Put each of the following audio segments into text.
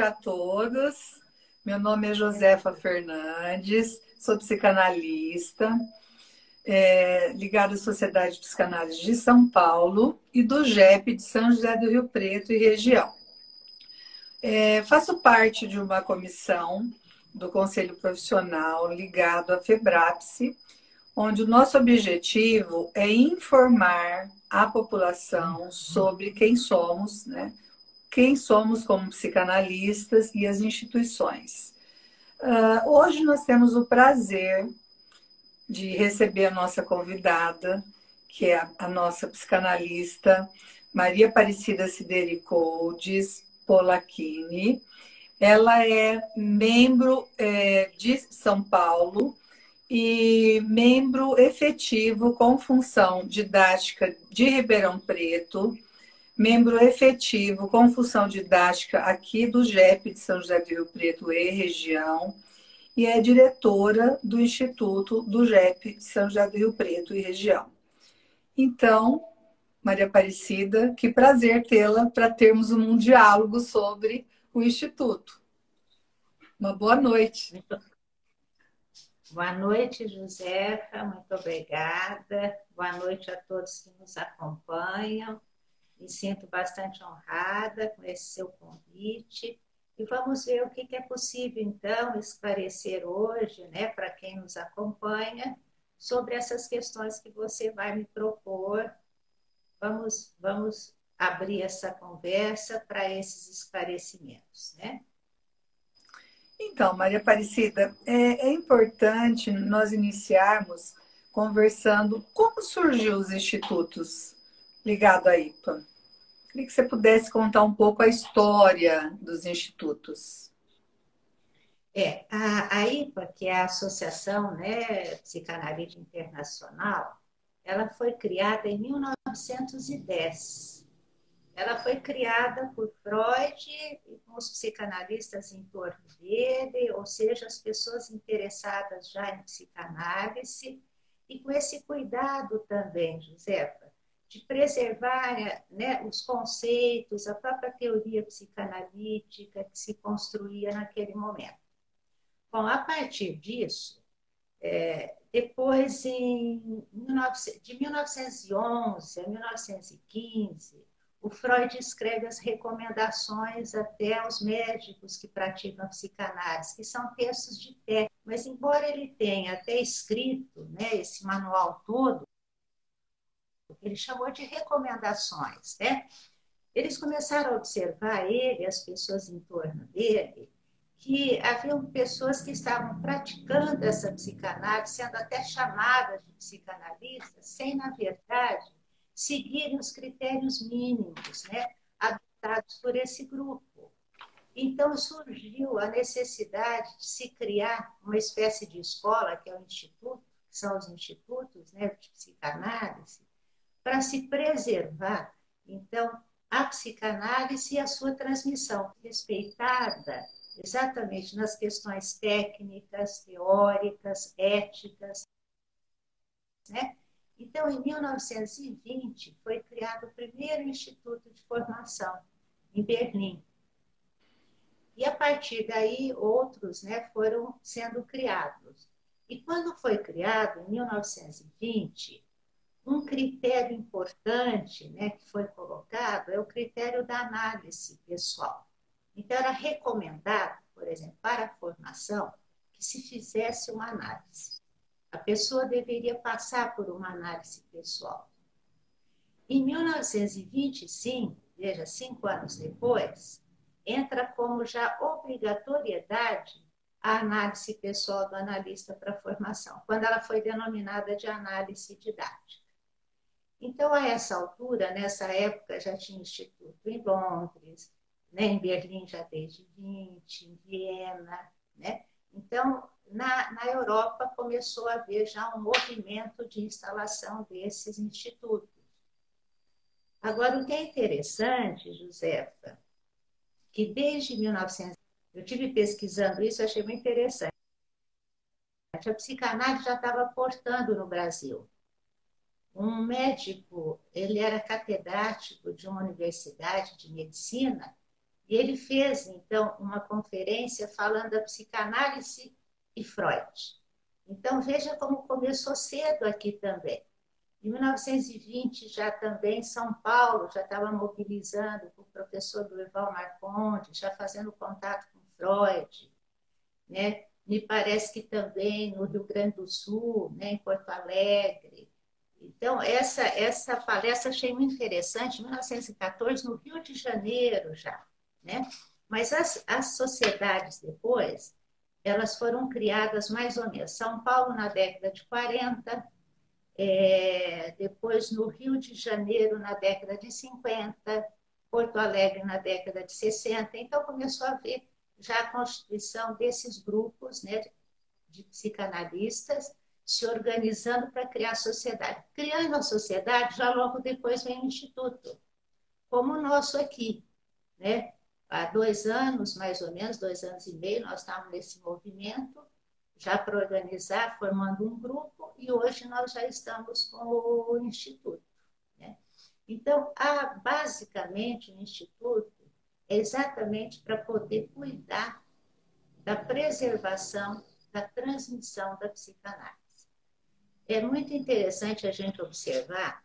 a todos. Meu nome é Josefa Fernandes, sou psicanalista, ligada à Sociedade de Psicanálise de São Paulo e do GEP de São José do Rio Preto e região. Faço parte de uma comissão do Conselho Profissional ligado à FEBRAPSE, onde o nosso objetivo é informar a população sobre quem somos, né? Quem somos como psicanalistas e as instituições. Hoje nós temos o prazer de receber a nossa convidada, que é a nossa psicanalista Maria Aparecida Sidericoudes Polacchini. Ela é membro de São Paulo e membro efetivo com função didática de Ribeirão Preto, membro efetivo com função didática aqui do GEP de São José do Rio Preto e região, e é diretora do Instituto do GEP de São José do Rio Preto e região. Então, Maria Aparecida, que prazer tê-la para termos um diálogo sobre o Instituto. Uma boa noite. Boa noite, Josefa, muito obrigada. Boa noite a todos que nos acompanham. Me sinto bastante honrada com esse seu convite. E vamos ver o que é possível, então, esclarecer hoje, né, para quem nos acompanha, sobre essas questões que você vai me propor. Vamos abrir essa conversa para esses esclarecimentos, né? Então, Maria Aparecida, é importante nós iniciarmos conversando como surgiu os institutos ligados à IPA. Queria que você pudesse contar um pouco a história dos institutos. A IPA, que é a Associação, né, Psicanalítica Internacional, ela foi criada em 1910. Ela foi criada por Freud e com os psicanalistas em torno dele, ou seja, as pessoas interessadas já em psicanálise, e com esse cuidado também, Josefa, de preservar, né, os conceitos, a própria teoria psicanalítica que se construía naquele momento. Bom, a partir disso, depois de 1911 a 1915, o Freud escreve as recomendações até aos médicos que praticam a psicanálise, que são textos de técnica, mas embora ele tenha até escrito, né, esse manual todo, ele chamou de recomendações, né? Eles começaram a observar ele, as pessoas em torno dele, que haviam pessoas que estavam praticando essa psicanálise, sendo até chamadas de psicanalistas, sem, na verdade, seguirem os critérios mínimos, né, adotados por esse grupo. Então, surgiu a necessidade de se criar uma espécie de escola, que é o Instituto, que são os institutos, né, de psicanálise, para se preservar, então, a psicanálise e a sua transmissão, respeitada exatamente nas questões técnicas, teóricas, éticas, né? Então, em 1920, foi criado o primeiro instituto de formação, em Berlim. E, a partir daí, outros, né, foram sendo criados. E quando foi criado, em 1920, um critério importante, né, que foi colocado é o critério da análise pessoal. Então, era recomendado, por exemplo, para a formação, que se fizesse uma análise. A pessoa deveria passar por uma análise pessoal. Em 1925, veja, 5 anos depois, entra como já obrigatoriedade a análise pessoal do analista para a formação, quando ela foi denominada de análise didática. Então, a essa altura, nessa época, já tinha instituto em Londres, né, em Berlim já desde 20, em Viena, né? Então, na Europa começou a haver já um movimento de instalação desses institutos. Agora, o que é interessante, Josefa, que desde 1900, eu tive pesquisando isso, achei muito interessante. A psicanálise já estava portando no Brasil. Um médico, ele era catedrático de uma universidade de medicina, E ele fez, então, uma conferência falando da psicanálise e Freud. Então, veja como começou cedo aqui também. Em 1920, já também São Paulo já estava mobilizando com o professor Durval Marcondes, já fazendo contato com Freud, né? Me parece que também no Rio Grande do Sul, né, em Porto Alegre. Então, essa palestra achei muito interessante, em 1914, no Rio de Janeiro já, né? Mas as sociedades depois, elas foram criadas mais ou menos. São Paulo na década de 40, depois no Rio de Janeiro na década de 50, Porto Alegre na década de 60. Então, começou a haver já a constituição desses grupos, né, de psicanalistas se organizando para criar a sociedade. Criando a sociedade, já logo depois vem o Instituto, como o nosso aqui, né? Há 2 anos, mais ou menos, 2 anos e meio, nós estávamos nesse movimento, já para organizar, formando um grupo, e hoje nós já estamos com o Instituto, né? Então, basicamente, o Instituto é exatamente para poder cuidar da preservação, da transmissão da psicanálise. É muito interessante a gente observar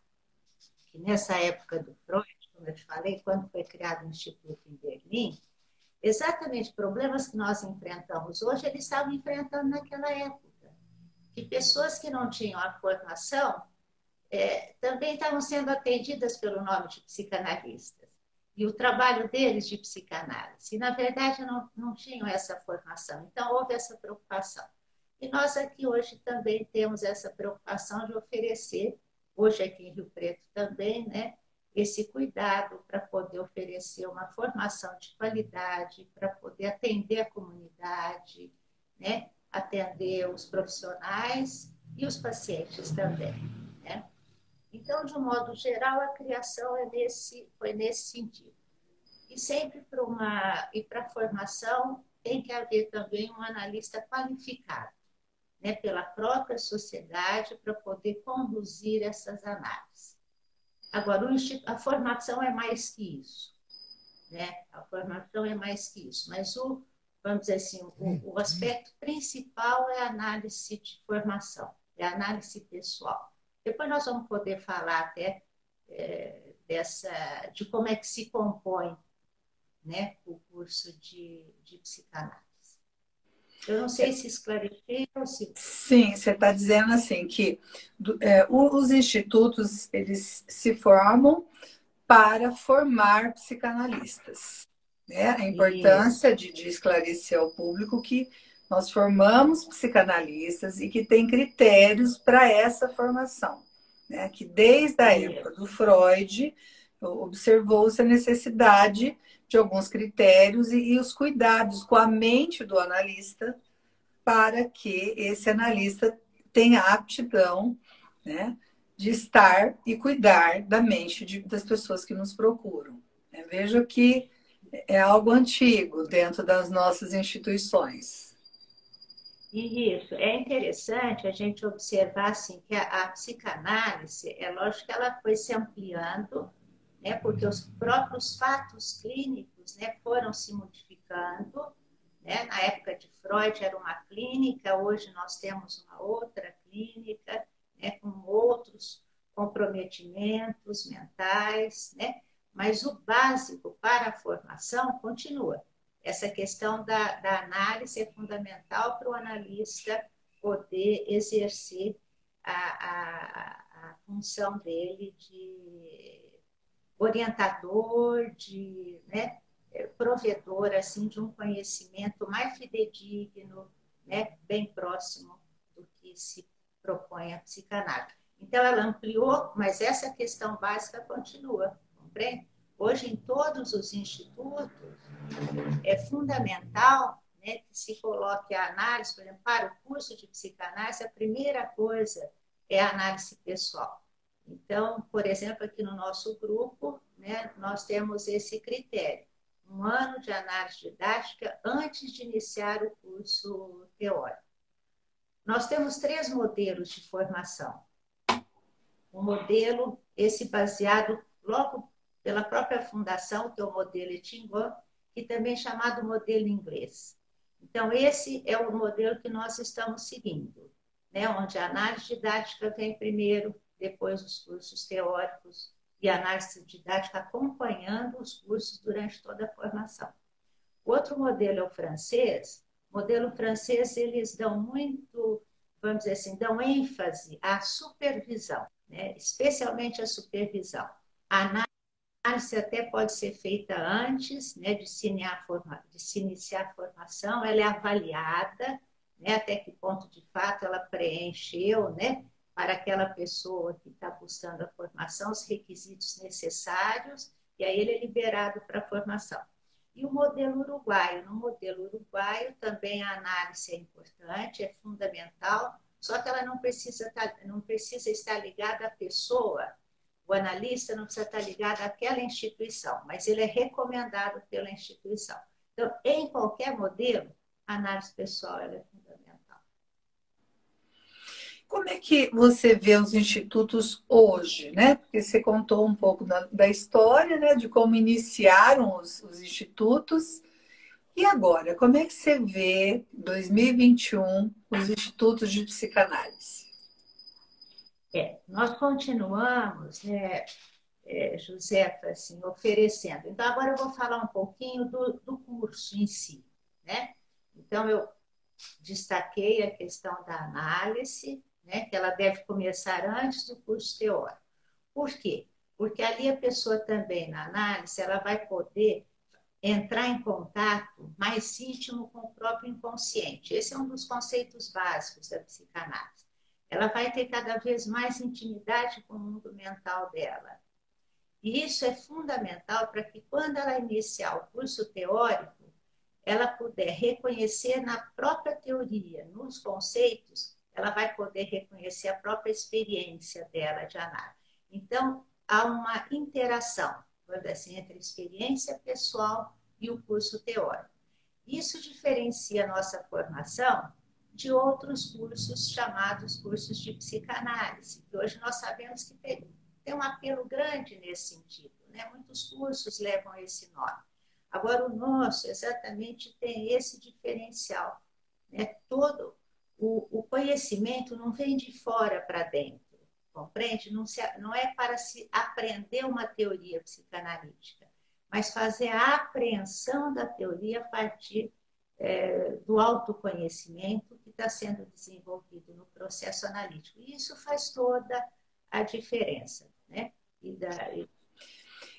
que nessa época do Freud, como eu te falei, quando foi criado o Instituto em Berlim, exatamente problemas que nós enfrentamos hoje, eles estavam enfrentando naquela época. Que pessoas que não tinham a formação também estavam sendo atendidas pelo nome de psicanalistas. E o trabalho deles de psicanálise. E, na verdade, não tinham essa formação. Então, houve essa preocupação. E nós aqui hoje também temos essa preocupação de oferecer, hoje aqui em Rio Preto também, né, esse cuidado para poder oferecer uma formação de qualidade, para poder atender a comunidade, né, atender os profissionais e os pacientes também, né? Então, de um modo geral, a criação foi nesse sentido. E sempre para a formação tem que haver também um analista qualificado, né, pela própria sociedade para poder conduzir essas análises. Agora, a formação é mais que isso, né? A formação é mais que isso, mas vamos dizer assim, o aspecto principal é a análise de formação, é a análise pessoal. Depois nós vamos poder falar até de como é que se compõe, né, o curso de psicanálise. Eu não sei se esclareceu, se... Sim, você está dizendo assim que os institutos eles se formam para formar psicanalistas, né? A importância de esclarecer ao público que nós formamos psicanalistas e que tem critérios para essa formação, né? Que desde a época do Freud observou-se a necessidade de alguns critérios e os cuidados com a mente do analista para que esse analista tenha aptidão, né, de estar e cuidar da mente das pessoas que nos procuram. Vejo que é algo antigo dentro das nossas instituições. Isso, é interessante a gente observar assim, que a psicanálise, é lógico que ela foi se ampliando, né, porque os próprios fatos clínicos, né, foram se modificando, né? Na época de Freud era uma clínica, hoje nós temos uma outra clínica, né, com outros comprometimentos mentais, né? Mas o básico para a formação continua. Essa questão da análise é fundamental para o analista poder exercer a função dele de orientador, né, provedor assim, de um conhecimento mais fidedigno, né, bem próximo do que se propõe a psicanálise. Então, ela ampliou, mas essa questão básica continua, compreende? Hoje, em todos os institutos, é fundamental, né, que se coloque a análise, por exemplo, para o curso de psicanálise, a primeira coisa é a análise pessoal. Então, por exemplo, aqui no nosso grupo, né, nós temos esse critério. 1 ano de análise didática antes de iniciar o curso teórico. Nós temos 3 modelos de formação. Um modelo, esse baseado logo pela própria fundação, que é o modelo Etinguan, que também é chamado modelo inglês. Então, esse é o modelo que nós estamos seguindo, né? Onde a análise didática vem primeiro, depois os cursos teóricos e a análise didática acompanhando os cursos durante toda a formação. O outro modelo é o francês. O modelo francês, eles dão muito, vamos dizer assim, dão ênfase à supervisão, né? Especialmente à supervisão. A análise até pode ser feita antes, né, de se iniciar a formação, ela é avaliada, né, até que ponto de fato ela preencheu, né, para aquela pessoa que está buscando a formação, os requisitos necessários, e aí ele é liberado para a formação. E o modelo uruguaio. No modelo uruguaio também a análise é importante, é fundamental, só que ela não precisa estar ligada à pessoa. O analista não precisa estar ligado àquela instituição, mas ele é recomendado pela instituição. Então, em qualquer modelo, a análise pessoal é fundamental. Como é que você vê os institutos hoje, né? Porque você contou um pouco da história, né? De como iniciaram os institutos. E agora, como é que você vê 2021 os institutos de psicanálise? Nós continuamos, né, Josefa, assim, oferecendo. Então, agora eu vou falar um pouquinho do curso em si, né? Então, eu destaquei a questão da análise, né, que ela deve começar antes do curso teórico. Por quê? Porque ali a pessoa também, na análise, ela vai poder entrar em contato mais íntimo com o próprio inconsciente. Esse é um dos conceitos básicos da psicanálise. Ela vai ter cada vez mais intimidade com o mundo mental dela. E isso é fundamental para que, quando ela iniciar o curso teórico, ela puder reconhecer na própria teoria, nos conceitos, ela vai poder reconhecer a própria experiência dela de análise. Então, há uma interação, assim, entre a experiência pessoal e o curso teórico. Isso diferencia a nossa formação de outros cursos chamados cursos de psicanálise, que hoje nós sabemos que tem um apelo grande nesse sentido, né? Muitos cursos levam esse nome. Agora, o nosso exatamente tem esse diferencial, né? Todo o conhecimento não vem de fora para dentro, compreende? Não é para se aprender uma teoria psicanalítica, mas fazer a apreensão da teoria a partir do autoconhecimento que está sendo desenvolvido no processo analítico. E isso faz toda a diferença, né?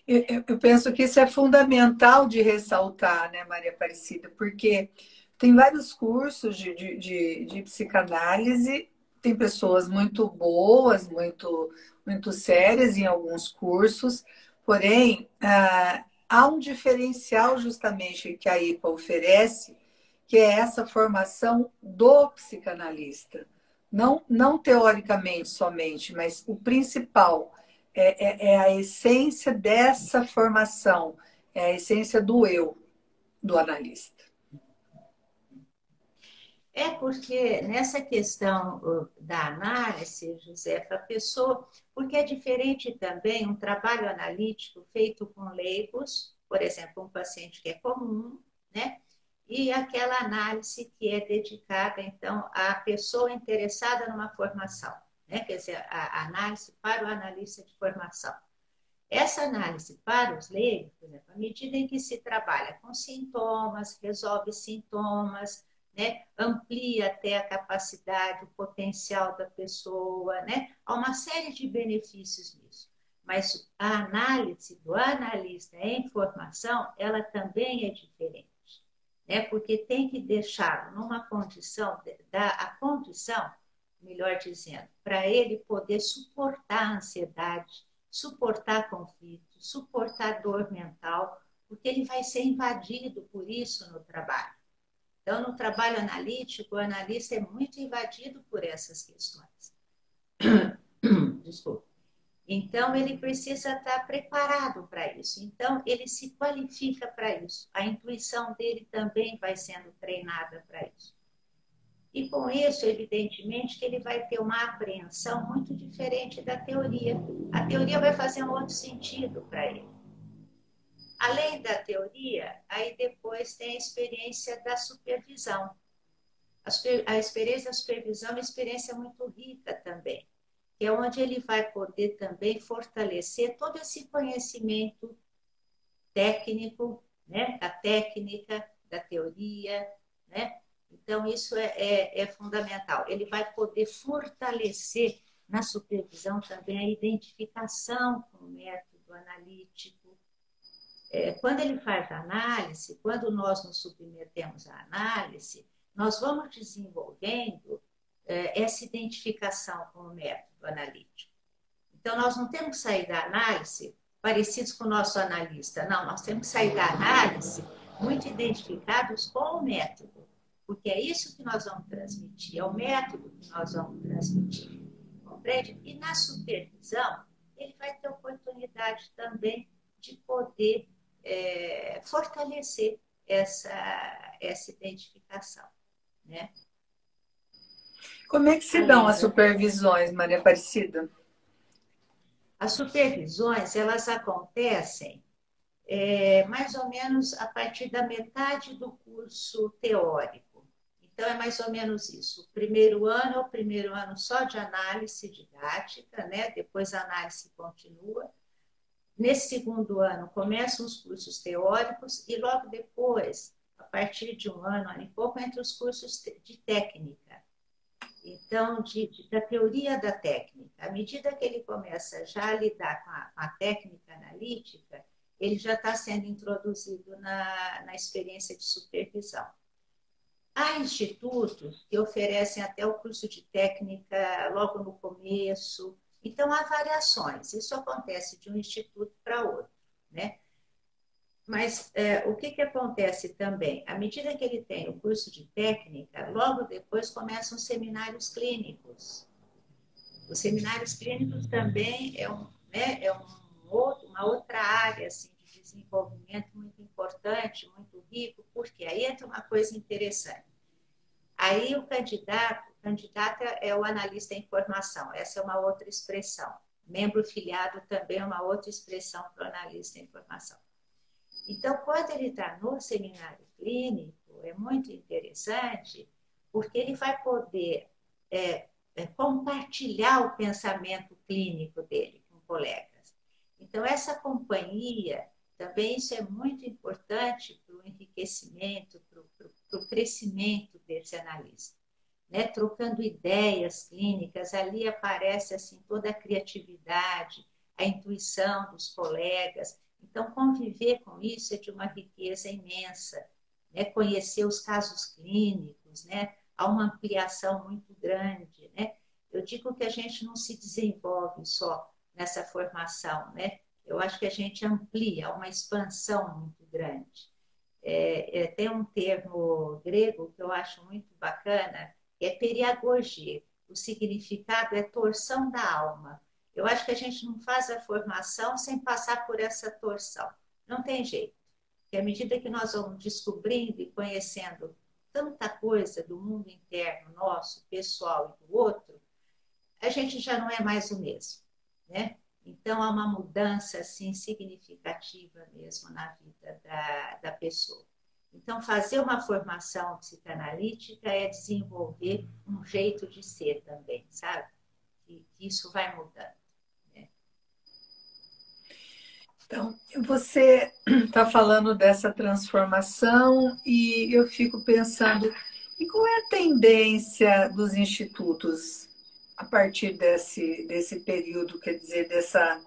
Eu penso que isso é fundamental de ressaltar, né, Maria Aparecida, porque tem vários cursos de psicanálise, tem pessoas muito boas, muito sérias em alguns cursos, porém, há um diferencial justamente que a IPA oferece, que é essa formação do psicanalista. Não teoricamente somente, mas o principal é a essência dessa formação, é a essência do eu, do analista. É porque nessa questão da análise, Josefa, a pessoa, porque é diferente também um trabalho analítico feito com leigos, por exemplo, um paciente que é comum, né? E aquela análise que é dedicada, então, à pessoa interessada numa formação, né? Quer dizer, a análise para o analista de formação. Essa análise para os leigos, por exemplo, à medida em que se trabalha com sintomas, resolve sintomas, né? Amplia até a capacidade, o potencial da pessoa, né? Há uma série de benefícios nisso. Mas a análise do analista em formação, ela também é diferente, né? Porque tem que deixar numa condição, a condição, melhor dizendo, para ele poder suportar a ansiedade, suportar conflito, suportar dor mental, porque ele vai ser invadido por isso no trabalho. Então, no trabalho analítico, o analista é muito invadido por essas questões. Desculpa. Então, ele precisa estar preparado para isso. Então, ele se qualifica para isso. A intuição dele também vai sendo treinada para isso. E com isso, evidentemente, que ele vai ter uma apreensão muito diferente da teoria. A teoria vai fazer um outro sentido para ele. Além da teoria, aí depois tem a experiência da supervisão. A experiência da supervisão é uma experiência muito rica também, que é onde ele vai poder também fortalecer todo esse conhecimento técnico, né? Da técnica, da teoria, né? Então, isso é fundamental. Ele vai poder fortalecer na supervisão também a identificação com o método analítico. Quando ele faz a análise, quando nós nos submetemos à análise, nós vamos desenvolvendo essa identificação com o método analítico. Então, nós não temos que sair da análise parecidos com o nosso analista. Não, nós temos que sair da análise muito identificados com o método, porque é isso que nós vamos transmitir, é o método que nós vamos transmitir. Compreende? E na supervisão, ele vai ter oportunidade também de poder fortalecer essa identificação, né? Como é que se dão as supervisões, Maria Aparecida? As supervisões, elas acontecem mais ou menos a partir da metade do curso teórico. Então, é mais ou menos isso. O primeiro ano é o primeiro ano só de análise didática, né? Depois a análise continua. Nesse segundo ano, começam os cursos teóricos e logo depois, a partir de um ano e pouco, entre os cursos de técnica. Então, da teoria da técnica. À medida que ele começa já a lidar com a técnica analítica, ele já está sendo introduzido na experiência de supervisão. Há institutos que oferecem até o curso de técnica logo no começo. Então, há variações. Isso acontece de um instituto para outro, né? Mas o que acontece também? À medida que ele tem o curso de técnica, logo depois começam os seminários clínicos. Os seminários clínicos também uma outra área assim, de desenvolvimento muito importante, muito rico, porque aí entra uma coisa interessante. Aí o candidato é o analista em formação, essa é uma outra expressão. Membro filiado também é uma outra expressão para o analista em formação. Então, quando ele está no seminário clínico, é muito interessante, porque ele vai poder compartilhar o pensamento clínico dele com colegas. Então, essa companhia, também isso é muito importante para o enriquecimento, para o crescimento desse analista. Né? Trocando ideias clínicas, ali aparece assim, toda a criatividade, a intuição dos colegas. Então, conviver com isso é de uma riqueza imensa. Né? Conhecer os casos clínicos, né? Há uma ampliação muito grande. Né? Eu digo que a gente não se desenvolve só nessa formação. Né? Eu acho que a gente amplia, há uma expansão muito grande. Tem um termo grego que eu acho muito bacana, que é periagogia. O significado é torção da alma. Eu acho que a gente não faz a formação sem passar por essa torção. Não tem jeito. Porque à medida que nós vamos descobrindo e conhecendo tanta coisa do mundo interno nosso, pessoal e do outro, a gente já não é mais o mesmo, né? Então, há uma mudança assim, significativa mesmo na vida da pessoa. Então, fazer uma formação psicanalítica é desenvolver um jeito de ser também, sabe? Que isso vai mudando. Então, você está falando dessa transformação e eu fico pensando, e qual é a tendência dos institutos a partir desse período, quer dizer, dessa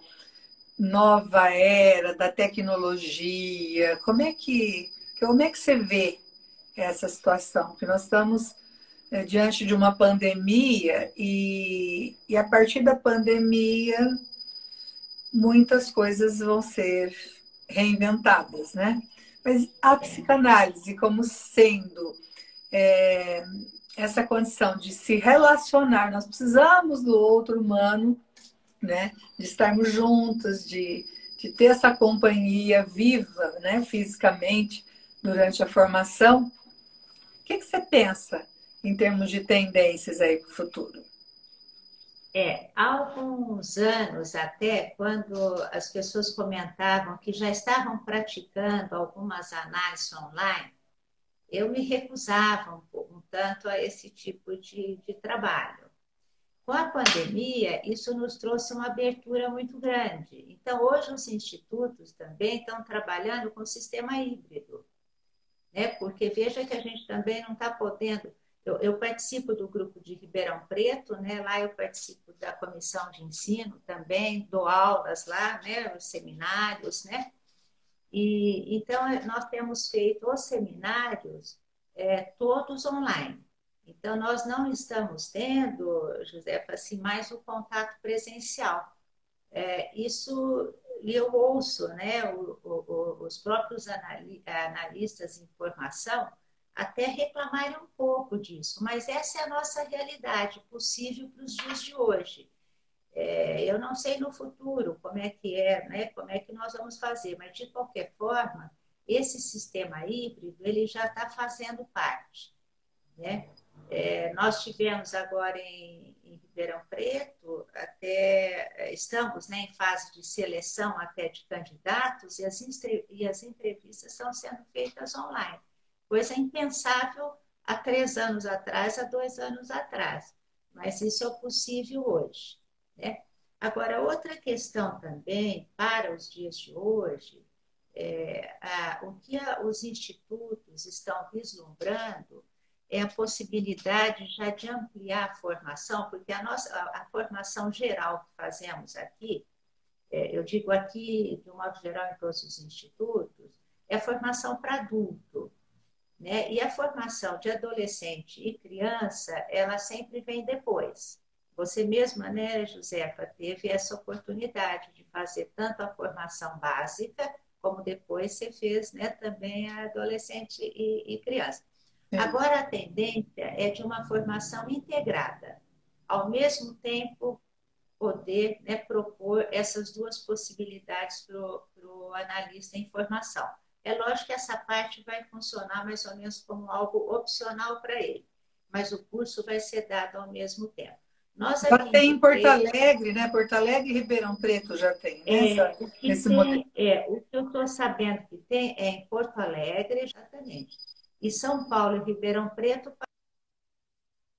nova era da tecnologia? Como é que você vê essa situação? Porque nós estamos diante de uma pandemia e a partir da pandemia muitas coisas vão ser reinventadas, né? Mas a psicanálise como sendo essa condição de se relacionar, nós precisamos do outro humano, né? De estarmos juntos, de ter essa companhia viva, né? Fisicamente, durante a formação. O que você pensa em termos de tendências aí para o futuro? Há alguns anos até, quando as pessoas comentavam que já estavam praticando algumas análises online, eu me recusava um tanto a esse tipo de trabalho. Com a pandemia, isso nos trouxe uma abertura muito grande. Então, hoje os institutos também estão trabalhando com sistema híbrido, né? Porque veja que a gente também não está podendo. Eu participo do grupo de Ribeirão Preto, né? Lá eu participo da comissão de ensino também, dou aulas lá, né? Os seminários, né? E então nós temos feito os seminários todos online. Então nós não estamos tendo, Josefa, assim, mais o contato presencial. Isso e eu ouço, né, os próprios analistas em formação até reclamarem um pouco disso, mas essa é a nossa realidade possível para os dias de hoje. Eu não sei no futuro como é que é, né, como é que nós vamos fazer, mas de qualquer forma, esse sistema híbrido ele já está fazendo parte, né? Nós tivemos agora em Ribeirão Preto, até estamos, né, em fase de seleção até de candidatos e as entrevistas estão sendo feitas online, coisa impensável há 3 anos atrás, há 2 anos atrás, mas isso é possível hoje, né? Agora, outra questão também para os dias de hoje, o que os institutos estão vislumbrando é a possibilidade já de ampliar a formação, porque a formação geral que fazemos aqui, eu digo aqui de um modo geral em todos os institutos, é a formação para adulto, né? E a formação de adolescente e criança, ela sempre vem depois. Você mesma, né, Josefa, teve essa oportunidade de fazer tanto a formação básica, como depois você fez, né, também a adolescente e criança. Sim. Agora, a tendência é de uma formação integrada, ao mesmo tempo poder, né, propor essas duas possibilidades para o analista em formação. É lógico que essa parte vai funcionar mais ou menos como algo opcional para ele, mas o curso vai ser dado ao mesmo tempo. Nós Já aqui em tem em Rio Porto Preto, Alegre, né? Porto Alegre e Ribeirão Preto já tem, né? Esse modelo. o que eu estou sabendo que tem é em Porto Alegre, exatamente. E São Paulo e Ribeirão Preto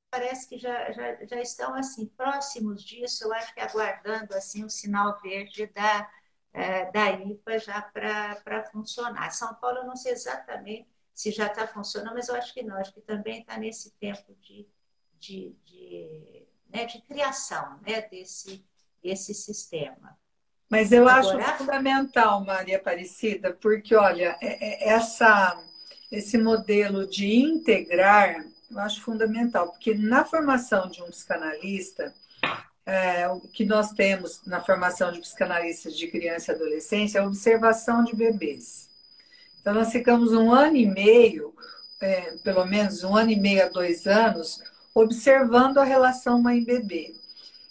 parece que já estão assim próximos disso, eu acho que aguardando assim o sinal verde da IPA já para funcionar. São Paulo, eu não sei exatamente se já está funcionando, mas eu acho que não, acho que também está nesse tempo né, de criação, né, desse sistema. Mas eu acho Agora, fundamental, Maria Aparecida, porque, olha, esse modelo de integrar, eu acho fundamental, porque na formação de um psicanalista, o que nós temos na formação de psicanalistas de criança e adolescência é a observação de bebês. Então, nós ficamos um ano e meio, pelo menos um ano e meio a 2 anos, observando a relação mãe-bebê.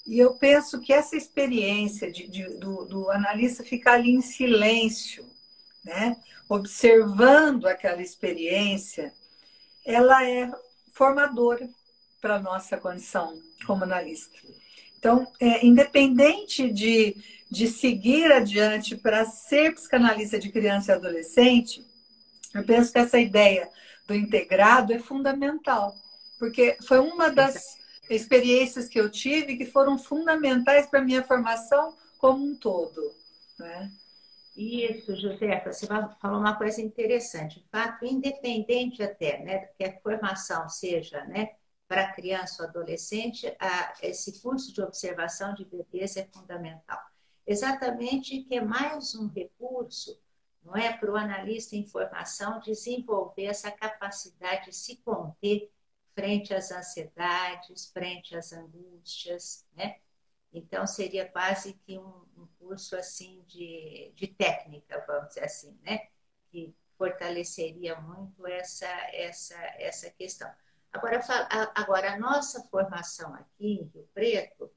E eu penso que essa experiência do analista ficar ali em silêncio, né, observando aquela experiência, ela é formadora para a nossa condição como analista. Então, independente de seguir adiante para ser psicanalista de criança e adolescente, eu penso que essa ideia do integrado é fundamental, porque foi uma das experiências que eu tive que foram fundamentais para a minha formação como um todo, né? isso, Josefa, você falou uma coisa interessante. O fato, independente até, né, que a formação seja, né, para criança ou adolescente, esse curso de observação de bebês é fundamental. Exatamente que é mais um recurso, não é, para o analista em formação desenvolver essa capacidade de se conter frente às ansiedades, frente às angústias, né? Então, seria quase que um curso assim de técnica, vamos dizer assim, né? Que fortaleceria muito essa questão. Agora, a nossa formação aqui em Rio Preto,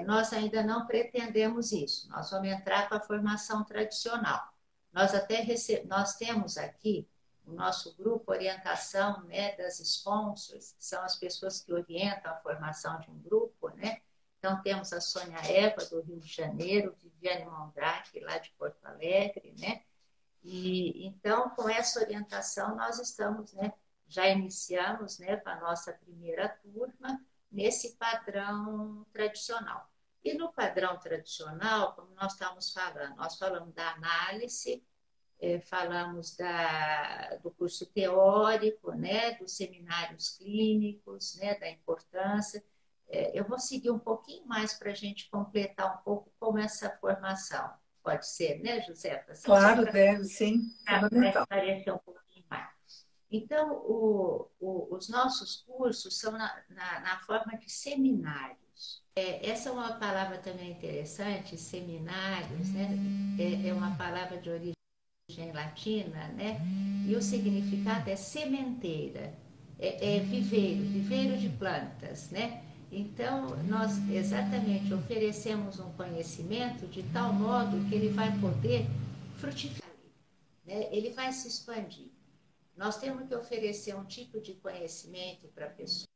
nós ainda não pretendemos isso. Nós vamos entrar com a formação tradicional. Nós temos aqui o nosso grupo orientação, né, das sponsors, que são as pessoas que orientam a formação de um grupo, né? Então, temos a Sônia Eva, do Rio de Janeiro, Viviane Mondraque, lá de Porto Alegre, né? E, então, com essa orientação, nós estamos, né, já iniciamos, né, com a nossa primeira turma, nesse padrão tradicional. E no padrão tradicional, como nós falamos da análise, falamos do curso teórico, né, dos seminários clínicos, né, da importância. Eu vou seguir um pouquinho mais para a gente completar um pouco como essa formação. Pode ser, né, Josefa? Assim, Claro, deve, sim. para Fundamental. esclarecer um pouquinho mais. Então, os nossos cursos são na forma de seminários. Essa é uma palavra também interessante, seminários, né? É uma palavra de origem latina, né? E o significado é sementeira, viveiro, viveiro de plantas, né? Então, nós exatamente oferecemos um conhecimento de tal modo que ele vai poder frutificar, né? Ele vai se expandir. Nós temos que oferecer um tipo de conhecimento para a pessoa,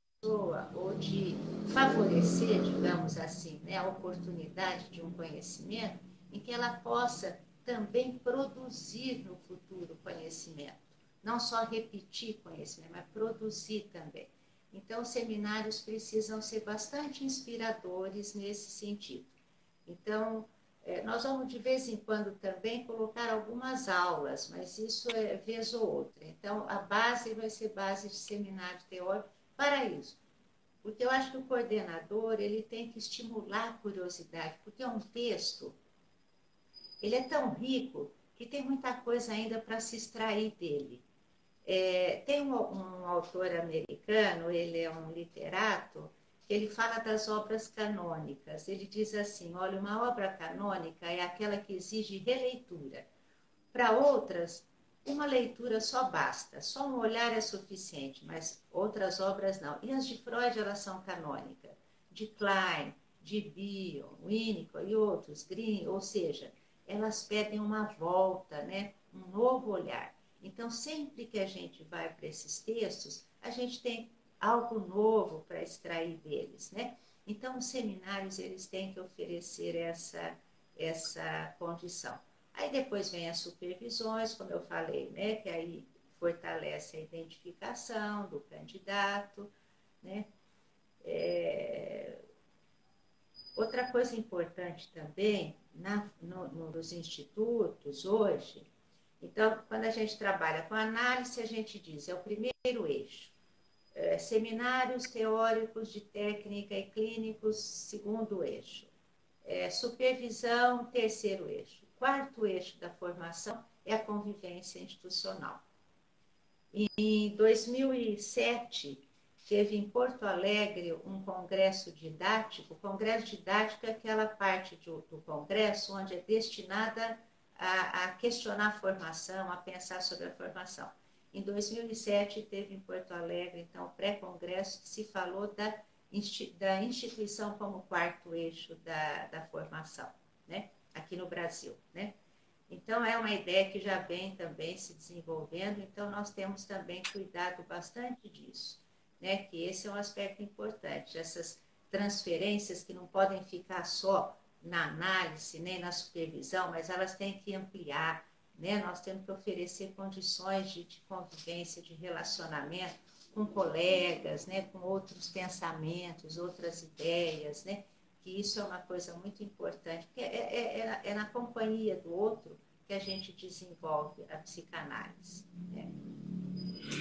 ou de favorecer, digamos assim, né, a oportunidade de um conhecimento em que ela possa também produzir no futuro conhecimento. Não só repetir conhecimento, mas produzir também. Então, os seminários precisam ser bastante inspiradores nesse sentido. Então, nós vamos de vez em quando também colocar algumas aulas, mas isso é vez ou outra. Então, a base vai ser base de seminário teórico para isso. Porque eu acho que o coordenador ele tem que estimular a curiosidade, porque é um texto, ele é tão rico que tem muita coisa ainda para se extrair dele. Tem um autor americano, ele é um literato, que ele fala das obras canônicas. Ele diz assim, olha, uma obra canônica é aquela que exige releitura. Para outras, uma leitura só basta, só um olhar é suficiente, mas outras obras não. E as de Freud, elas são canônicas. De Klein, de Bion, Winnicott e outros, Green, ou seja, elas pedem uma volta, né? Um novo olhar. Então, sempre que a gente vai para esses textos, a gente tem algo novo para extrair deles, né? Então, os seminários, eles têm que oferecer essa condição. Aí depois vem as supervisões, como eu falei, né? Que aí fortalece a identificação do candidato, né? Outra coisa importante também nos institutos hoje, então, quando a gente trabalha com análise, a gente diz, é o primeiro eixo. Seminários teóricos de técnica e clínicos, segundo eixo. Supervisão, terceiro eixo. Quarto eixo da formação é a convivência institucional. Em 2007, teve em Porto Alegre um congresso didático. O congresso didático é aquela parte do congresso onde é destinada a questionar a formação, a pensar sobre a formação. Em 2007, teve em Porto Alegre, então, pré-congresso, que se falou da instituição como quarto eixo da formação, né? Aqui no Brasil, né? Então, é uma ideia que já vem também se desenvolvendo, então nós temos também cuidado bastante disso, né? Que esse é um aspecto importante, essas transferências que não podem ficar só na análise, nem na supervisão, mas elas têm que ampliar, né? Nós temos que oferecer condições de convivência, de relacionamento com colegas, né? Com outros pensamentos, outras ideias, né? Que isso é uma coisa muito importante, porque é na companhia do outro que a gente desenvolve a psicanálise, né?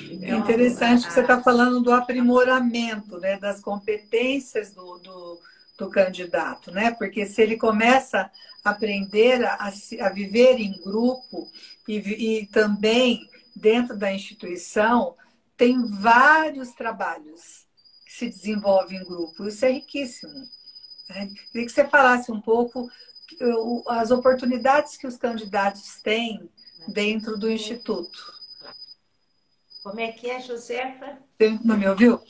É Então, interessante que você está falando do aprimoramento, né, das competências do candidato, né? Porque se ele começa a aprender a viver em grupo e também dentro da instituição, tem vários trabalhos que se desenvolvem em grupo. Isso é riquíssimo. Queria que você falasse um pouco as oportunidades que os candidatos têm dentro do Instituto. Como é que é, Josefa? Você não me ouviu?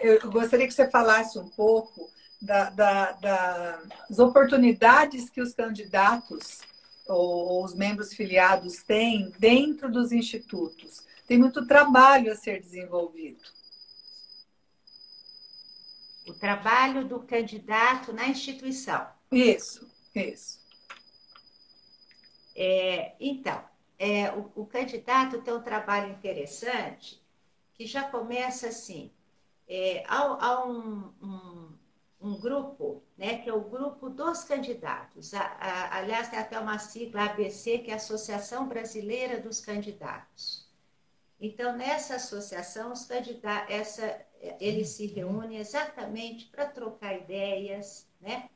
Eu gostaria que você falasse um pouco das oportunidades que os candidatos ou os membros filiados têm dentro dos institutos. Tem muito trabalho a ser desenvolvido. o trabalho do candidato na instituição. Isso, isso. Então, o candidato tem um trabalho interessante que já começa assim. Há um grupo, né, que é o grupo dos candidatos. Aliás, tem até uma sigla ABC, que é a Associação Brasileira dos Candidatos. Então, nessa associação, os candidatos, eles se reúnem exatamente para trocar ideias, né?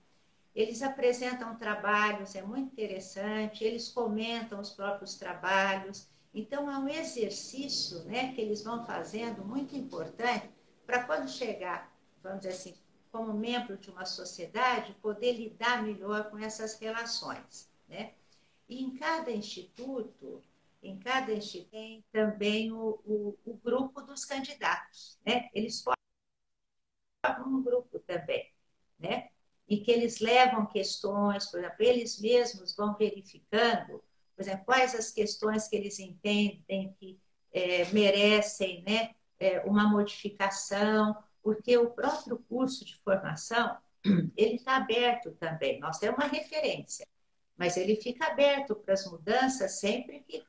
Eles apresentam trabalhos, é muito interessante, eles comentam os próprios trabalhos. Então, é um exercício, né, que eles vão fazendo muito importante para quando chegar, vamos dizer assim, como membro de uma sociedade, poder lidar melhor com essas relações, né? E em cada instituto tem também o grupo dos candidatos, né? Eles formam um grupo também, né? E que eles levam questões, por exemplo, eles mesmos vão verificando, por exemplo, quais as questões que eles entendem que merecem, né, uma modificação, porque o próprio curso de formação, ele está aberto também. Nós temos uma referência, mas ele fica aberto para as mudanças sempre que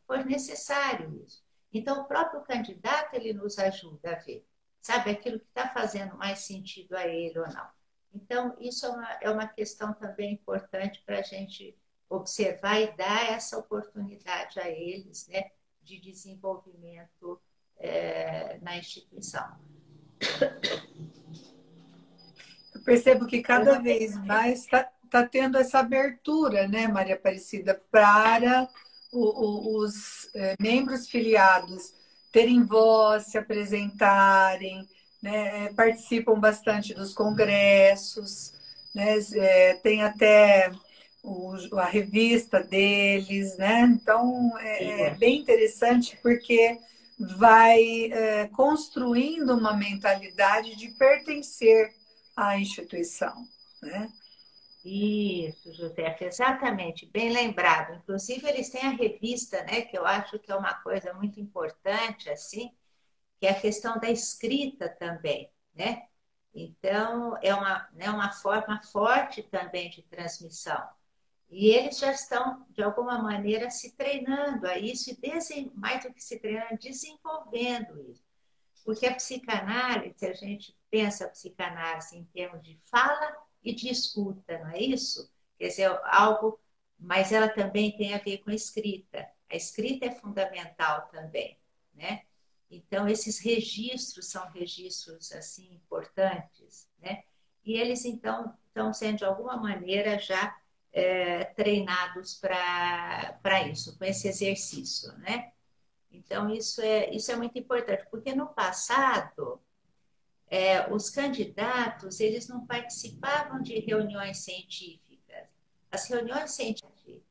for necessário isso. Então, o próprio candidato, ele nos ajuda a ver, sabe, aquilo que está fazendo mais sentido a ele ou não. Então, isso é uma questão também importante para a gente observar e dar essa oportunidade a eles, né, de desenvolvimento na instituição. Eu percebo que cada vez mais está tendo essa abertura, né, Maria Aparecida, para os membros filiados terem voz, se apresentarem, né, participam bastante dos congressos, né, tem até a revista deles, né? Então é bem interessante porque vai construindo uma mentalidade de pertencer à instituição, né? Isso, José, exatamente, bem lembrado. Inclusive, eles têm a revista, né, que eu acho que é uma coisa muito importante, assim, que é a questão da escrita também, né? Então, né, uma forma forte também de transmissão. E eles já estão, de alguma maneira, se treinando a isso e, mais do que se treinando, desenvolvendo isso. Porque a psicanálise, a gente pensa a psicanálise em termos de fala e de escuta, não é isso? Quer dizer, algo, mas ela também tem a ver com a escrita. A escrita é fundamental também, né? Então, esses registros são registros, assim, importantes, né? E eles, então, estão sendo, de alguma maneira, já treinados para isso, com esse exercício, né? Então, isso é muito importante, porque no passado, os candidatos, eles não participavam de reuniões científicas. As reuniões científicas,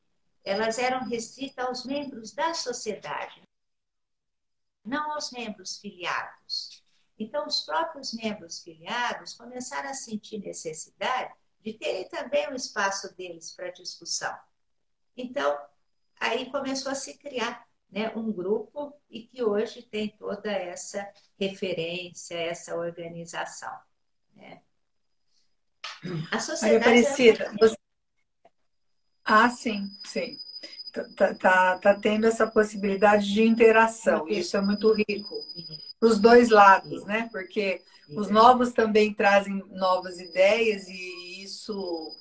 elas eram restritas aos membros da sociedade, não aos membros filiados. Então, os próprios membros filiados começaram a sentir necessidade de terem também o espaço deles para discussão. Então, aí começou a se criar, né, um grupo e que hoje tem toda essa referência, essa organização, né? A Maria sociedade Aparecida, sim, sim. Tá tendo essa possibilidade de interação, e isso é muito rico para os dois lados, né? Porque os novos também trazem novas ideias e isso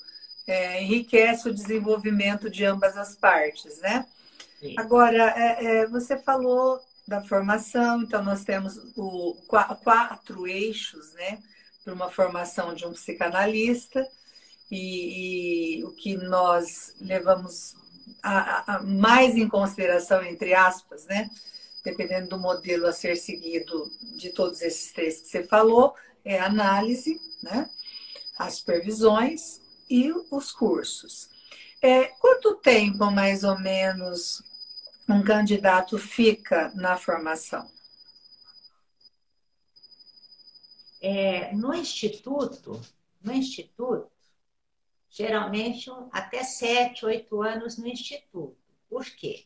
enriquece o desenvolvimento de ambas as partes, né? Agora, você falou da formação, então nós temos quatro eixos, né, para uma formação de um psicanalista, e o que nós levamos mais em consideração, entre aspas, né, dependendo do modelo a ser seguido de todos esses três que você falou, é a análise, né, as supervisões e os cursos. Quanto tempo, mais ou menos, um candidato fica na formação? No instituto, geralmente até 7, 8 anos no instituto. Por quê?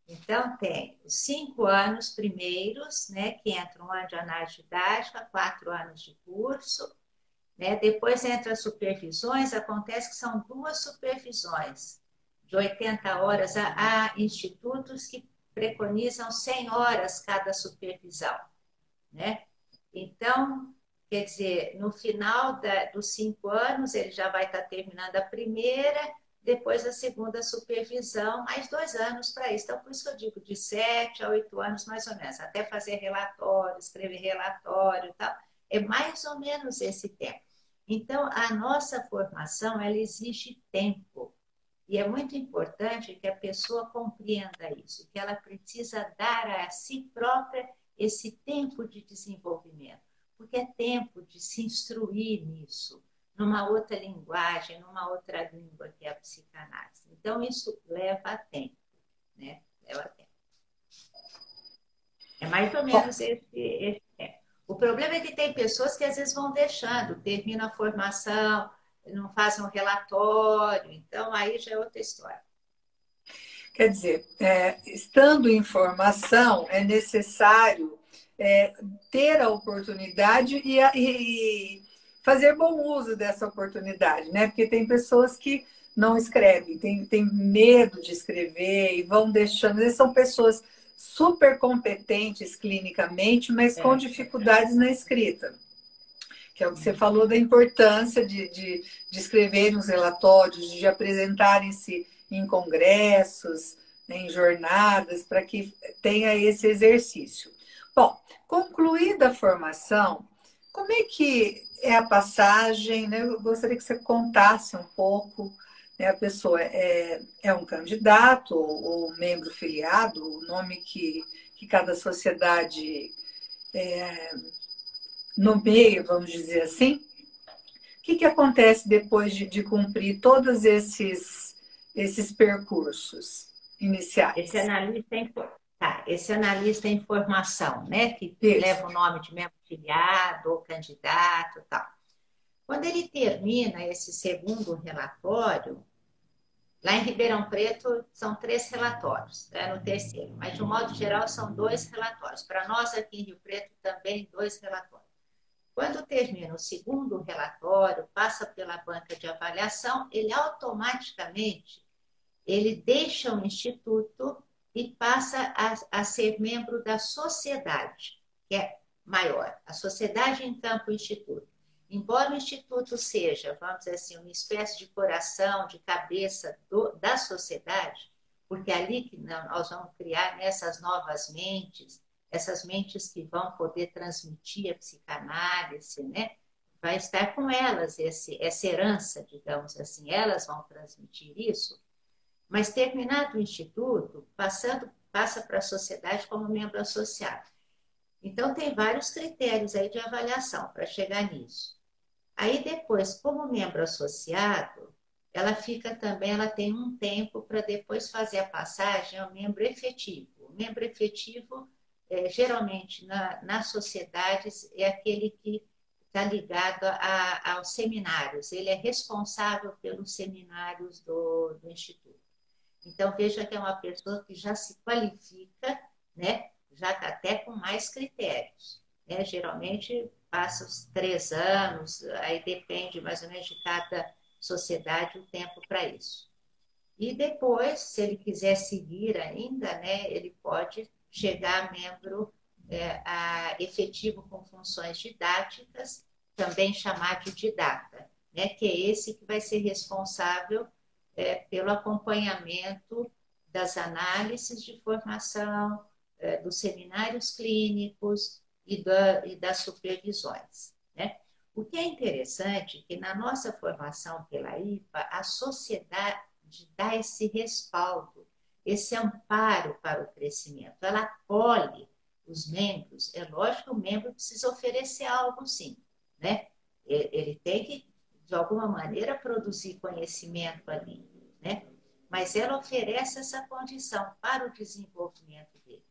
Então, tem os 5 anos primeiros, né, que entra um ano de análise didática, 4 anos de curso, né? Depois, entre as supervisões, acontece que são 2 supervisões de 80 horas. Há institutos que preconizam 100 horas cada supervisão, né? Então, quer dizer, no final dos 5 anos, ele já vai estar terminando a primeira, depois a segunda supervisão, mais 2 anos para isso. Então, por isso que eu digo de 7 a 8 anos, mais ou menos, até fazer relatório, escrever relatório e tal, é mais ou menos esse tempo. Então, a nossa formação, ela exige tempo. E é muito importante que a pessoa compreenda isso, que ela precisa dar a si própria esse tempo de desenvolvimento, porque é tempo de se instruir nisso, numa outra linguagem, numa outra língua que é a psicanálise. Então, isso leva tempo, né? Leva tempo. É mais ou Bom, menos esse tempo. O problema é que tem pessoas que às vezes vão deixando, terminam a formação, não fazem um relatório, então aí já é outra história. quer dizer, estando em formação, é necessário ter a oportunidade e fazer bom uso dessa oportunidade, né? Porque tem pessoas que não escrevem, tem medo de escrever e vão deixando. Eles são pessoas super competentes clinicamente, mas com dificuldades na escrita. Que é o que você falou da importância de escreverem os relatórios, de apresentarem-se em congressos, né, em jornadas, para que tenha esse exercício. Bom, concluída a formação, como é que é a passagem? Né? Eu gostaria que você contasse um pouco. Né? A pessoa é um candidato ou membro filiado, o nome que cada sociedade nomeia, vamos dizer assim. O que acontece depois de cumprir todos esses percursos Esse iniciais? analista, esse analista em formação, né, que Isso. leva o nome de membro filiado ou candidato e tal. Quando ele termina esse segundo relatório, lá em Ribeirão Preto são 3 relatórios, né, no terceiro, mas de um modo geral são 2 relatórios. Para nós aqui em Rio Preto também 2 relatórios. Quando termina o segundo relatório, passa pela banca de avaliação, ele automaticamente ele deixa o instituto e passa a ser membro da sociedade, que é maior. A sociedade encampa o instituto. Embora o instituto seja, vamos dizer assim, uma espécie de coração, de cabeça da sociedade, porque é ali que nós vamos criar essas novas mentes, essas mentes que vão poder transmitir a psicanálise, né? Vai estar com elas essa herança, digamos assim, elas vão transmitir isso. Mas terminado o instituto, passa para a sociedade como membro associado. Então, tem vários critérios aí de avaliação para chegar nisso. Aí, depois, como membro associado, ela tem um tempo para depois fazer a passagem ao membro efetivo. O membro efetivo, geralmente, nas sociedades, é aquele que está ligado aos seminários. Ele é responsável pelos seminários do Instituto. Então, veja que é uma pessoa que já se qualifica, né? Já está até com mais critérios. Né? Geralmente, passa os 3 anos, aí depende mais ou menos de cada sociedade o tempo para isso. E depois, se ele quiser seguir ainda, né, ele pode chegar a membro efetivo com funções didáticas, também chamado de didata, né, que é esse que vai ser responsável pelo acompanhamento das análises de formação, dos seminários clínicos e das supervisões. Né? O que é interessante é que na nossa formação pela IPA, a sociedade dá esse respaldo, esse amparo para o crescimento. Ela acolhe os membros. É lógico que o membro precisa oferecer algo, sim. Né? Ele tem que, de alguma maneira, produzir conhecimento ali. Né? Mas ela oferece essa condição para o desenvolvimento dele.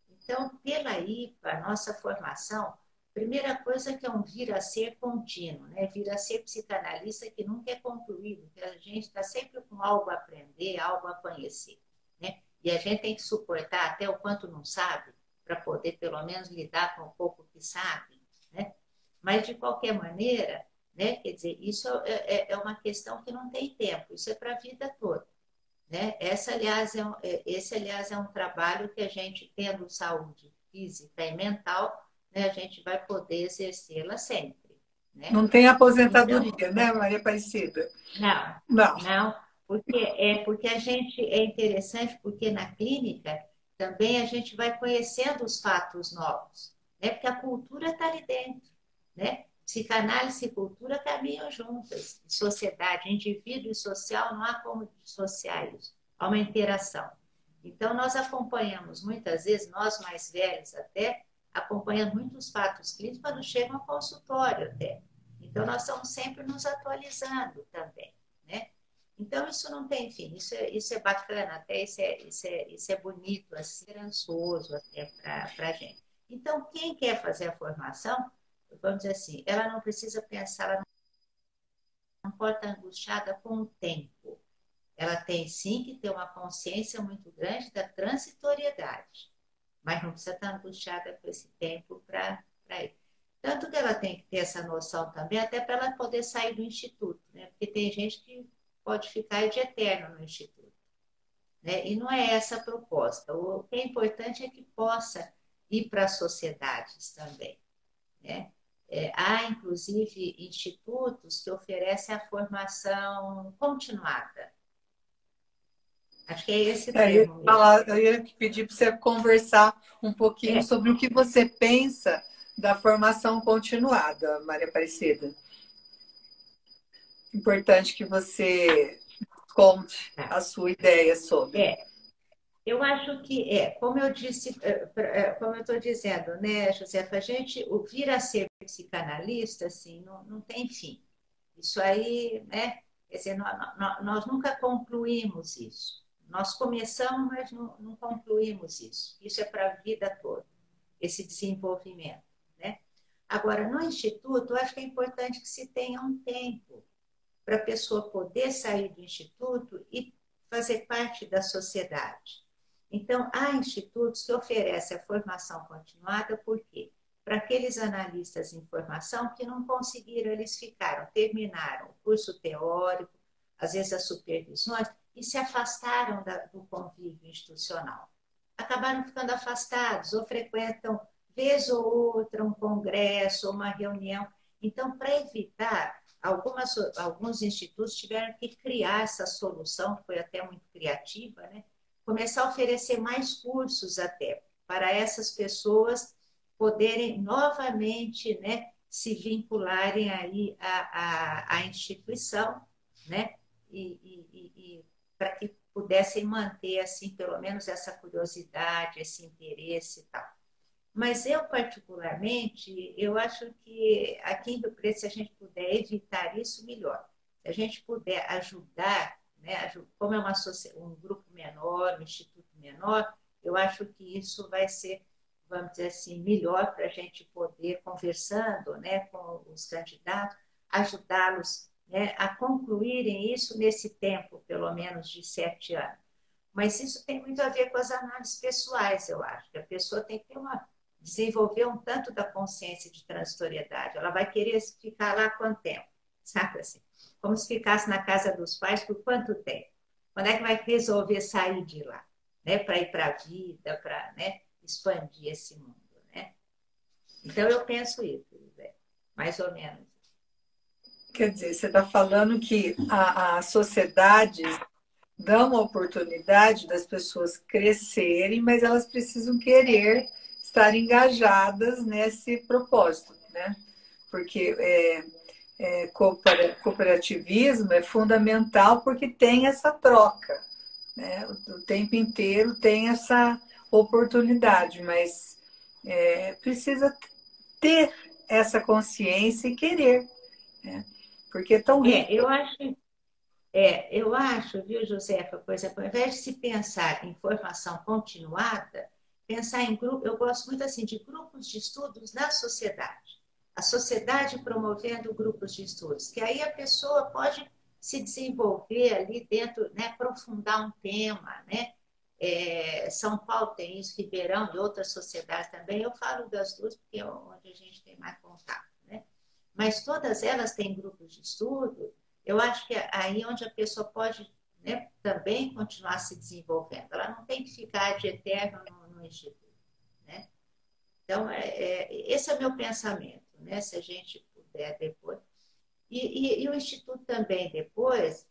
Então, pela IPA, a nossa formação, primeira coisa que é um vir a ser contínuo, né? Vir a ser psicanalista que nunca é concluído, que a gente está sempre com algo a aprender, algo a conhecer. Né? E a gente tem que suportar até o quanto não sabe, para poder pelo menos lidar com um pouco que sabe. Né? Mas, de qualquer maneira, né? Quer dizer, isso é uma questão que não tem tempo, isso é para a vida toda. Né? Esse, aliás, é um trabalho que a gente, tendo saúde física e mental, né, a gente vai poder exercê-la sempre. Né? Não tem Então, aposentadoria, né, Maria Aparecida? não, Não. não, porque a gente é interessante, porque na clínica também a gente vai conhecendo os fatos novos, né? Porque a cultura está ali dentro, né? Psicanálise e cultura caminham juntas, sociedade, indivíduo e social, não há como dissociar isso, há uma interação. Então, nós acompanhamos, muitas vezes, nós mais velhos até, acompanhamos muitos fatos clínicos quando chegam ao consultório até. Então, nós estamos sempre nos atualizando também, né? Então, isso não tem fim, isso é bacana, até isso é bonito, assim, esperançoso até para a gente. Então, quem quer fazer a formação, vamos dizer assim, ela não precisa pensar, ela não pode estar angustiada com o tempo. Ela tem sim que ter uma consciência muito grande da transitoriedade, mas não precisa estar angustiada com esse tempo para ir. Tanto que ela tem que ter essa noção também, até para ela poder sair do instituto, né? Porque tem gente que pode ficar de eterno no instituto, né? E não é essa a proposta. O que é importante é que possa ir para as sociedades também, né? Há, inclusive, institutos que oferecem a formação continuada. Acho que é esse termo mesmo. Eu ia pedir para você conversar um pouquinho É, sobre o que você pensa da formação continuada, Maria Aparecida. Importante que você conte tá. a sua ideia sobre. É, eu acho que como eu disse, como eu estou dizendo, né, Josefa, a gente o vir a ser psicanalista, assim, não tem fim. Isso aí, né, quer dizer, nós nunca concluímos isso. Nós começamos, mas não concluímos isso. Isso é para a vida toda, esse desenvolvimento, né? Agora, no instituto, eu acho que é importante que se tenha um tempo para a pessoa poder sair do instituto e fazer parte da sociedade. Então, há institutos que oferecem a formação continuada, por quê? Para aqueles analistas em formação que não conseguiram, eles ficaram, terminaram o curso teórico, às vezes as supervisões, e se afastaram do convívio institucional. Acabaram ficando afastados, ou frequentam, vez ou outra, um congresso, uma reunião. Então, para evitar, alguns institutos tiveram que criar essa solução, que foi até muito criativa, né? Começar a oferecer mais cursos até, para essas pessoas poderem novamente, né, se vincularem aí à instituição, né, e para que pudessem manter, assim, pelo menos essa curiosidade, esse interesse e tal. Mas eu, particularmente, eu acho que aqui em Rio Preto, se a gente puder evitar isso, melhor. Se a gente puder ajudar, né, como é um grupo menor, um instituto menor, eu acho que isso vai ser, vamos dizer assim, melhor para a gente poder, conversando, né, com os candidatos, ajudá-los, né, a concluírem isso nesse tempo, pelo menos de 7 anos. Mas isso tem muito a ver com as análises pessoais, eu acho. Que a pessoa tem que desenvolver um tanto da consciência de transitoriedade. Ela vai querer ficar lá quanto tempo? Sabe assim? Como se ficasse na casa dos pais por quanto tempo? Quando é que vai resolver sair de lá? Né? Para ir para a vida, para, né, expandir esse mundo. Né? Então, eu penso isso, José. Mais ou menos. Quer dizer, você está falando que a sociedade dá uma oportunidade das pessoas crescerem, mas elas precisam querer estar engajadas nesse propósito, né? Porque cooperativismo é fundamental porque tem essa troca, né? O tempo inteiro tem essa oportunidade, mas precisa ter essa consciência e querer, né? Porque é tão É, rico. eu acho, viu, Josefa, por exemplo, ao invés de se pensar em formação continuada, pensar em grupo, eu gosto muito assim de grupos de estudos na sociedade. A sociedade promovendo grupos de estudos, que aí a pessoa pode se desenvolver ali dentro, né, aprofundar um tema, né? São Paulo tem isso, Ribeirão e outras sociedades também. Eu falo das duas porque é onde a gente tem mais contato, né? mas todas elas têm grupos de estudo, eu acho que é aí onde a pessoa pode, né, também continuar se desenvolvendo. Ela não tem que ficar de eterno no instituto, né? Então, esse é o meu pensamento, né? Se a gente puder depois. E o Instituto também depois,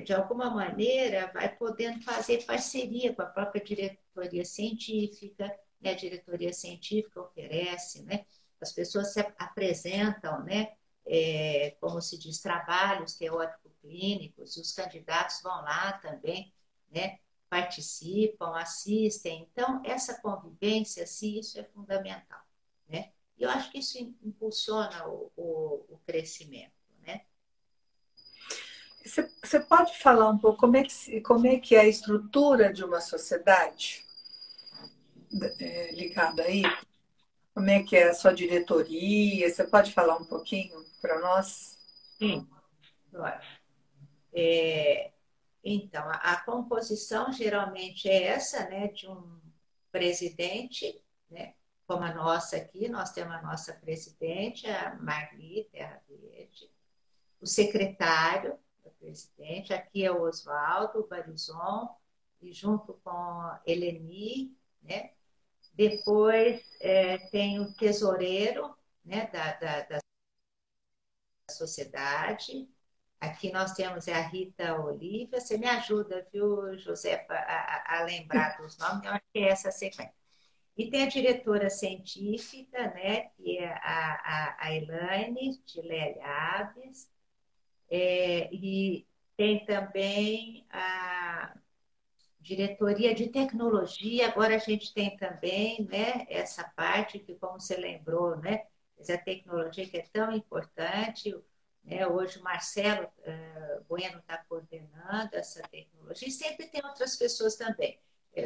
de alguma maneira, vai podendo fazer parceria com a própria diretoria científica, né? A diretoria científica oferece, né? As pessoas se apresentam, né? Como se diz, trabalhos teórico-clínicos, e os candidatos vão lá também, né? Participam, assistem. Então, essa convivência, assim, isso é fundamental, né? E eu acho que isso impulsiona o crescimento, né? Você pode falar um pouco como é que é a estrutura de uma sociedade ligada aí? Como é que é a sua diretoria? Você pode falar um pouquinho para nós? Sim, lógico. É, então, a composição geralmente é essa, né, de um presidente, né, como a nossa aqui, nós temos a nossa presidente, a Marli Terra Verde, o secretário do presidente, aqui é o Oswaldo Barizon, e junto com Eleni, né, depois tem o tesoureiro, né, da sociedade. Aqui nós temos a Rita Olívia. Você me ajuda, viu, Josefa, a lembrar dos nomes? Eu acho que é essa a sequência. E tem a diretora científica, né, que é a Elaine Tilelli Aves. E tem também a diretoria de tecnologia. Agora a gente tem também, né, essa parte que, como você lembrou, né, essa tecnologia que é tão importante, né, hoje o Marcelo Bueno está coordenando essa tecnologia, e sempre tem outras pessoas também.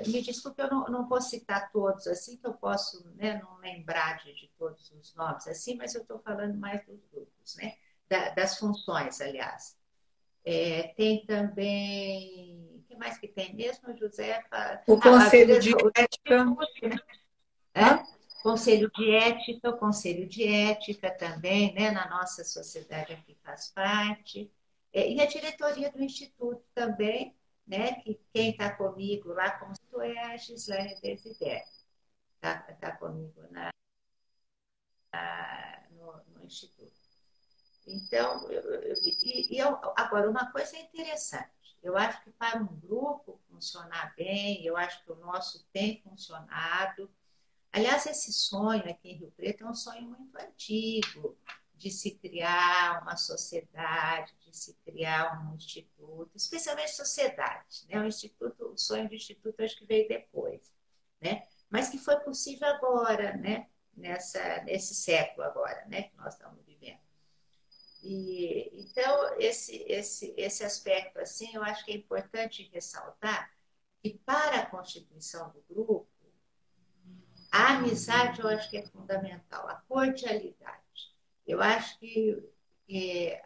Me desculpe, eu não vou citar todos assim, que eu posso, né, não lembrar de todos os nomes assim, mas eu estou falando mais dos grupos, né, das funções, aliás. Tem também. O que mais que tem mesmo, Josefa? O Ah, Conselho de Ética. é? Conselho de ética também, né? Na nossa sociedade aqui faz parte. E a diretoria do Instituto também, né? Que quem está comigo lá, como tu é a Gislaine Desideri, tá comigo no Instituto. Então, agora, uma coisa interessante, eu acho que para um grupo funcionar bem, eu acho que o nosso tem funcionado. Aliás, esse sonho aqui em Rio Preto é um sonho muito antigo, de se criar uma sociedade, de se criar um instituto, especialmente sociedade, né? O sonho do instituto acho que veio depois, né? Mas que foi possível agora, né? Nesse século agora, né? Que nós estamos vivendo. Então, esse aspecto, assim, eu acho que é importante ressaltar que para a constituição do grupo, a amizade eu acho que é fundamental, a cordialidade. Eu acho que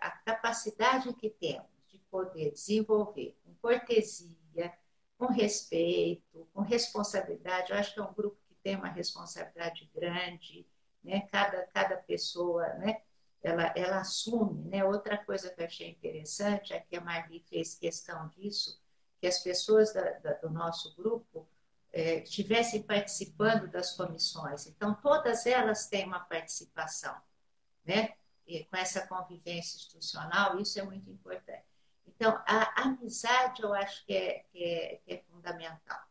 a capacidade que temos de poder desenvolver com cortesia, com respeito, com responsabilidade, eu acho que é um grupo que tem uma responsabilidade grande, né? Cada pessoa, né? Ela assume, né? Outra coisa que eu achei interessante é que a Marli fez questão disso, que as pessoas do nosso grupo estivessem participando das comissões. Então, todas elas têm uma participação, né? E com essa convivência institucional, isso é muito importante. Então, a amizade, eu acho que é fundamental,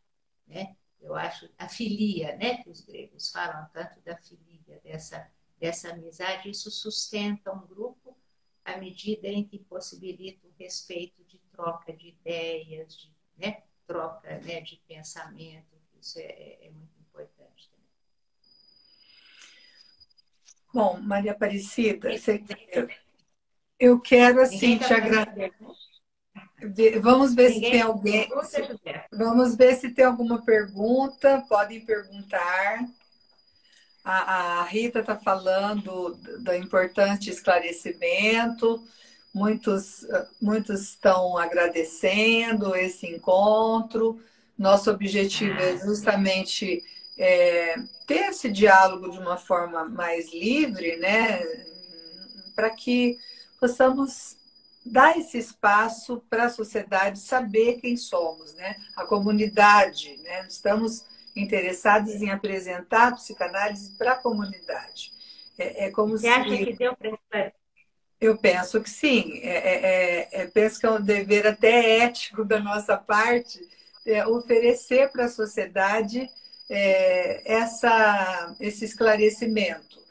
né? Eu acho a filia, né? Que os gregos falam tanto da filia, dessa amizade, isso sustenta um grupo à medida em que possibilita o respeito de troca de ideias, né? Troca, né, de pensamento, isso é muito importante também. Bom, Maria Aparecida, eu quero assim Ninguém te está fazendo agradecer. pergunta? Vamos ver se tem Ninguém alguém. pergunta, José? Vamos ver se tem alguma pergunta. Podem perguntar. A Rita está falando do importante esclarecimento. Muitos estão agradecendo esse encontro. Nosso objetivo é justamente ter esse diálogo de uma forma mais livre, né? para que possamos dar esse espaço para a sociedade saber quem somos, né? A comunidade, né? Estamos interessados em apresentar a psicanálise para a comunidade. É como Você acha se... que deu para esclarecer? Eu penso que sim. Penso que é um dever até ético da nossa parte oferecer para a sociedade esse esclarecimento.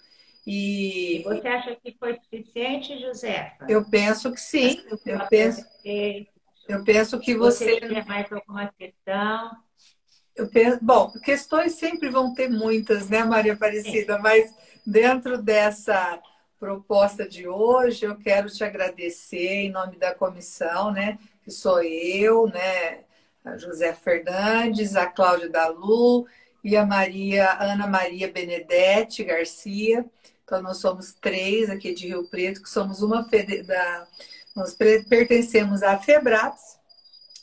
E você acha que foi suficiente, Josefa? Eu penso que As sim. que eu apresentei. Eu penso que Você você... tinha mais alguma questão? Bom, questões sempre vão ter muitas, né, Maria Sim. Aparecida? Mas dentro dessa proposta de hoje, eu quero te agradecer em nome da comissão, né, que sou eu, né, a José Fernandes, a Cláudia Dalu e a Ana Maria Benedetti Garcia. Então, nós somos três aqui de Rio Preto, que somos nós pertencemos à FEBRAPS.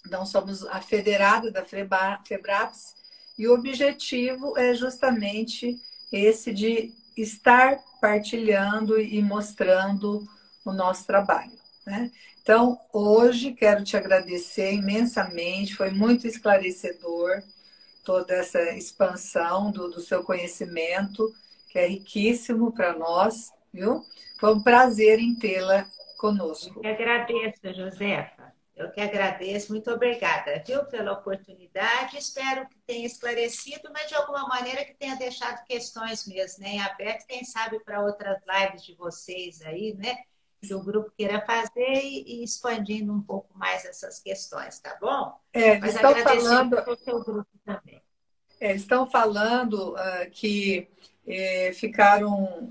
Então, somos a federada da FEBRAPS e o objetivo é justamente esse de estar partilhando e mostrando o nosso trabalho, né? Então, hoje quero te agradecer imensamente, foi muito esclarecedor toda essa expansão do seu conhecimento, que é riquíssimo para nós, viu? Foi um prazer em tê-la Eu conosco. que agradeço, Josefa. Eu que agradeço. Muito obrigada, viu, pela oportunidade. Espero que tenha esclarecido, mas de alguma maneira que tenha deixado questões mesmo, né, em aberto. Quem sabe para outras lives de vocês aí, né, que o grupo queira fazer e expandindo um pouco mais essas questões, tá bom? Eles Mas estão agradecendo falando, ao seu grupo também. que ficaram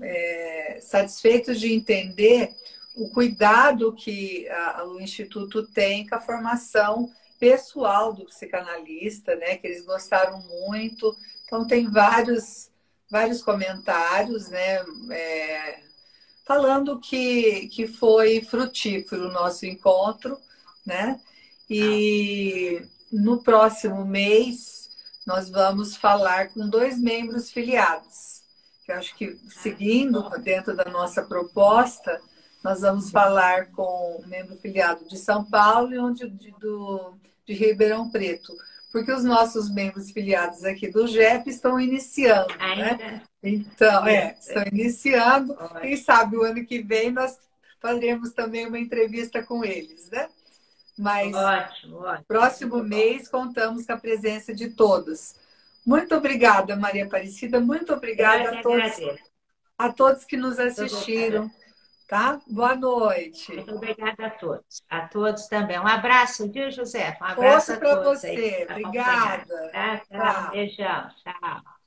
satisfeitos de entender o cuidado que o Instituto tem com a formação pessoal do psicanalista, né? Que eles gostaram muito. Então, tem vários comentários, né? Falando que foi frutífero o nosso encontro, né? E no próximo mês nós vamos falar com 2 membros filiados. Eu acho que, seguindo dentro da nossa proposta, nós vamos falar com um membro filiado de São Paulo e de Ribeirão Preto, porque os nossos membros filiados aqui do GEP estão iniciando, né? Ainda? Então, Isso. estão iniciando. Quem Ótimo. sabe o ano que vem nós faremos também uma entrevista com eles, né? Mas Ótimo, ótimo. próximo Muito bom. mês contamos com a presença de todos. Muito obrigada, Maria Aparecida. Muito Eu é obrigada que agradeço. a todos que nos Muito obrigada. assistiram, tá? Boa noite. Muito obrigada a todos. A todos também. Um abraço, viu, José? Um abraço Outro a para todos aí que você. nos acompanharam. Obrigada. Tá? Tchau. Tchau. Beijão. Tchau.